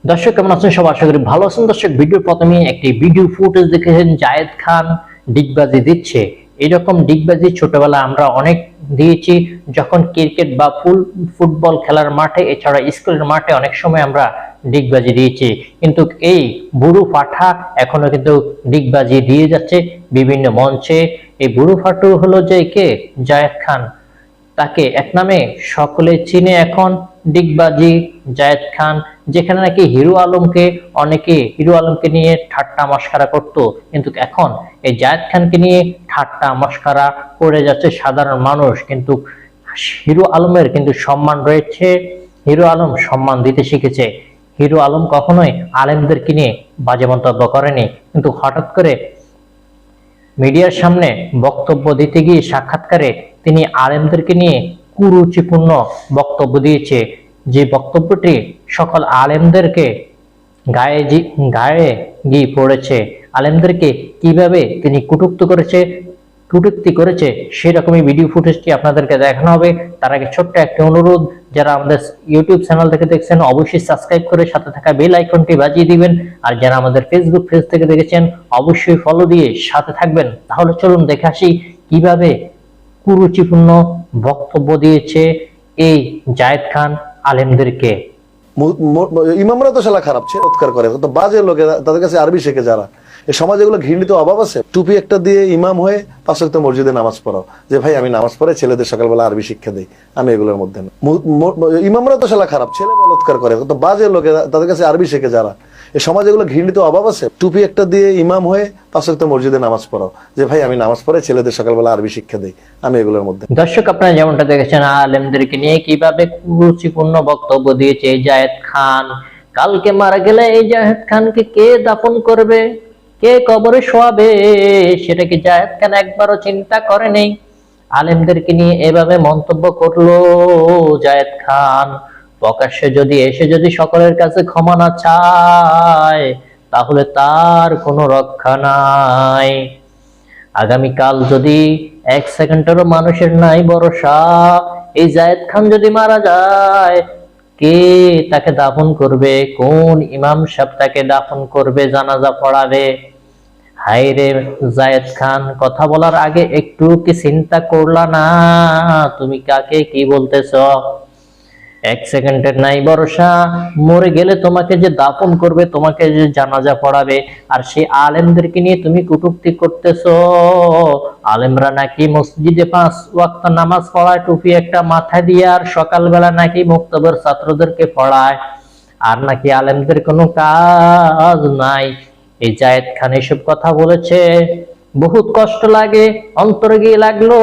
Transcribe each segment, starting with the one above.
দর্শক কেমন আছেন সবাই? আশা করি ভালো আছেন। দর্শক, ভিডিওর প্রথমে একটি ভিডিও ফুটেজ দেখেছেন, জায়েদ খান ডিগবাজি দিচ্ছে। এরকম ডিগবাজি ছোটবেলা আমরা অনেক দিয়েছি, যখন ক্রিকেট বা ফুটবল খেলার মাঠে, এছাড়া স্কুলের মাঠে অনেক সময় আমরা ডিগবাজি দিয়েছি। কিন্তু এই বুড়ো পাঠা এখনো কিন্তু ডিগবাজি দিয়ে যাচ্ছে বিভিন্ন মঞ্চে। এই বুড়ো ফাটু হলো যে কে? জায়েদ খান। তাকে এক নামে সকলে চিনে এখন, ডিগবাজি জায়েদ খান। যেখানে নাকি হিরো আলমকে নিয়ে ঠাট্টা মশকরা করত, কিন্তু এখন এই জায়েদ খানকে নিয়ে ঠাট্টা মশকরা করে যাচ্ছে সাধারণ মানুষ। কিন্তু হিরো আলমের কিন্তু সম্মান রয়েছে, হিরো আলম সম্মান দিতে শিখেছে। হিরো আলম কখনোই আলেমদেরকে নিয়ে বাজে মন্তব্য করেনি, কিন্তু হঠাৎ করে মিডিয়ার সামনে বক্তব্য দিতে গিয়ে সাক্ষাৎকারে তিনি আলেমদেরকে নিয়ে কুরুচিপূর্ণ বক্তব্য দিয়েছে। যে বক্তব্যটি সকল আলেমদেরকে গায়ে গিয়ে পড়েছে। আলেমদেরকে কিভাবে তিনি কটূক্তি করেছে সেরকমই ভিডিও ফুটেজটি আপনাদেরকে দেখানো হবে। তার আগে ছোট্ট একটা অনুরোধ, যারা আমাদের ইউটিউব চ্যানেল থেকে দেখছেন অবশ্যই সাবস্ক্রাইব করে সাথে থাকা বেল আইকনটি বাজিয়ে দিবেন। আর যারা আমাদের ফেসবুক পেজ থেকে দেখেছেন অবশ্যই ফলো দিয়ে সাথে থাকবেন। তাহলে চলুন দেখে আসি কিভাবে কুরুচিপূর্ণ বক্তব্য দিয়েছে এই জায়েদ খান আলেমদেরকে। ইমামরা তো শালা খারাপ চমৎকার করে, তো বাজে লোকে, তাদের কাছে আরবি শেখে যারা। এই সমাজে এগুলো ঘৃণিত অভাব আছে। টুপি একটা দিয়ে ইমাম হয়ে 5 ওয়াক্ত মসজিদে নামাজ পড়াও, যে ভাই আমি নামাজ পড়ে ছেলেদের সকালবেলা আরবি শিক্ষা দিই, আমি এগুলোর মধ্যে না। ইমামরা তো শালা খারাপ, ছেলে বলৎকার করে, তো বাজে লোকে, তাদের কাছে আরবি শেখে যারা। এই সমাজে এগুলো ঘৃণিত অভাব আছে। টুপি একটা দিয়ে ইমাম হয়ে 5 ওয়াক্ত মসজিদে নামাজ পড়াও, যে ভাই আমি নামাজ পড়ে ছেলেদের সকালবেলা আরবি শিক্ষা দিই, আমি এগুলোর মধ্যে। দর্শক, আপনারা যেমনটা দেখেছেন আলেমদেরকে নিয়ে কিভাবে কুরুচিপূর্ণ বক্তব্য দিয়েছে এই জায়েদ খান। কালকে মারা গেলে এই জায়েদ খানকে কে দাফন করবে, কে কবরে শোয়াবে, সেটা কি জায়েদ খান একবারও চিন্তা করেনি? আলেমদেরকে নিয়ে এভাবে মন্তব্য করলো জায়েদ খান। প্রকাশ্যে যদি সকলের কাছে ক্ষমা না চায়, তাহলে তার কোনো রক্ষা নাই। আগামীকাল যদি 1 সেকেন্ডেরও মানুষের নাই ভরসা, এই জায়েদ খান যদি মারা যায়, কে তাকে দাফন করবে? কোন ইমাম সাহেব তাকে দাফন করবে, জানাজা পড়াবে? হায় রে জায়েদ খান, কথা বলার আগে একটু কি চিন্তা করলা না তুমি কাকে কি বলতেছ? 1 সেকেন্ডের নাই ভরসা, মরে গেলে তোমাকে যে দাফন করবে, তোমাকে যে জানাজা পড়াবে, আর সেই আলেমদেরকে নিয়ে তুমি কটূক্তি করতেছো। আলেমরা নাকি মসজিদে 5 ওয়াক্ত নামাজ পড়ায় টুপি একটা মাথায় দিয়ে, আর সকালবেলা নাকি মুক্তবর ছাত্রদেরকে পড়ায়, আর নাকি আলেমদের কোনো কাজ নাই। এই জায়েদ খান এসব কথা বলেছে, বহুত কষ্ট লাগে, অন্তরে গিয়ে লাগলো।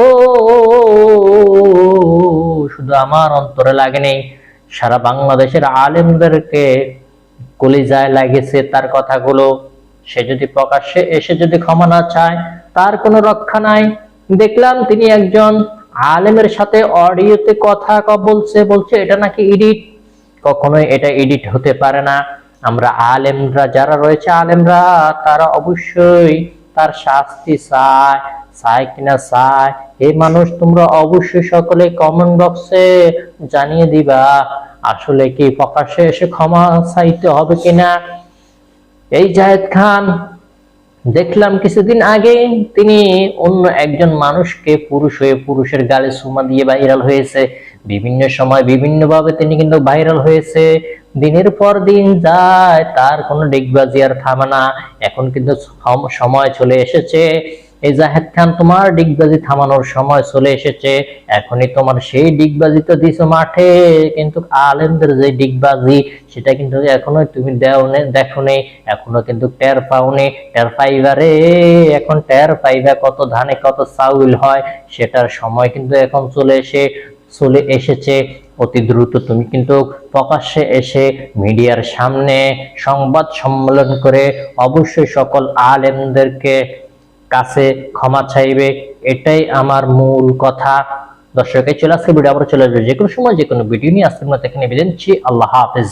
শুধু আমার অন্তরে লাগেনি, সারা বাংলাদেশের আলেমদেরকে কলিজায় লাগেছে তার কথাগুলো। সে যদি প্রকাশ্যে এসে যদি ক্ষমা না চায়, তার কোনো রক্ষা নাই। দেখলাম তিনি একজন আলেমের সাথে অডিওতে কথা বলছে এটা নাকি এডিট। কখনোই এটা এডিট হতে পারে না। আমরা আলেমরা যারা রয়েছে, আলেমরা তারা অবশ্যই তার শাস্তি চায় কিনা চায়। এই মানুষ তোমরা অবশ্যই সকলে কমেন্ট বক্সে জানিয়ে দিবা, আসলে কি প্রকাশ্যে এসে ক্ষমা চাইতে হবে কিনা। এই জায়েদ খান দেখলাম কিছুদিন আগে তিনি অন্য একজন মানুষকে পুরুষ হয়ে পুরুষের গালে চুমা দিয়ে ভাইরাল হয়েছে। বিভিন্ন সময় বিভিন্ন ভাবে তিনি কিন্তু ভাইরাল হয়েছে। দিনের পর দিন যায়, তার কোনো ডিগবাজি আর থামে না। এখন কিন্তু সময় চলে এসেছে, এই জায়েদ খান তোমার ডিগবাজি থামানোর সময় চলে এসেছে। এখনই তোমার সেই ডিগবাজি তো দিছো মাঠে, কিন্তু আলেমদের যে ডিগবাজি সেটা কিন্তু এখনো তুমি দেখোনি, এখনো কিন্তু টের পাওনি। টের পাইবারে, এখন টের পাইবা কত ধানে কত চাউল হয়, সেটার সময় কিন্তু এখন চলে এসেছে। অতি দ্রুত তুমি কিন্তু প্রকাশ্যে এসে মিডিয়ার সামনে সংবাদ সম্মেলন করে অবশ্যই সকল আলেমদেরকে কাছে ক্ষমা চাইবে, এটাই আমার মূল কথা। দর্শক, চলে আজকে ভিডিও আবার চলে আসবে যে কোনো সময় যে কোনো ভিডিও নিয়ে। আজকের মতো এখানে বিদায় নিচ্ছি। আল্লাহ হাফেজ।